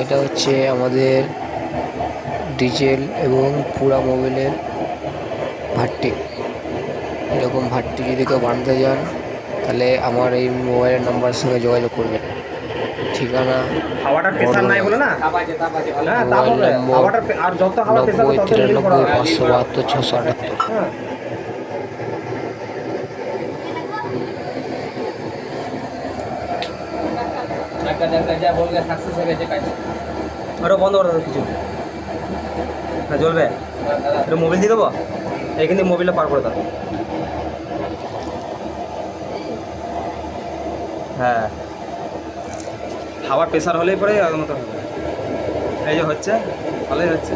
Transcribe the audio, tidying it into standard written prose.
এটা হচ্ছে আমাদের ডিজেল এবং পুরা মোবিলের ভাট্টি। এরকম ভাট্টি যদি কেউ বানাতে যান তাহলে আমার এই মোবাইলের নাম্বারের সঙ্গে যোগাযোগ করবেন। ঠিকানা হাওয়াটার প্রেসার নাই বলে না, হ্যাঁ তাপ মোবাইল হবে নম্বর হাওয়াটার আর যত হাওয়ার প্রেসার তত মিল করা 90 হবে। 93 572 678। হ্যাঁ ওটা বন্ধ করে দেবো কিছু, হ্যাঁ জ্বলবে। এটা মোবিল দিয়ে দেবো, এইখান থেকে মোবিলটা পার করে দাও। হ্যাঁ হাওয়ার প্রেসার হলেই পরে মতো হবে। এই যে হচ্ছে ভালোই হচ্ছে।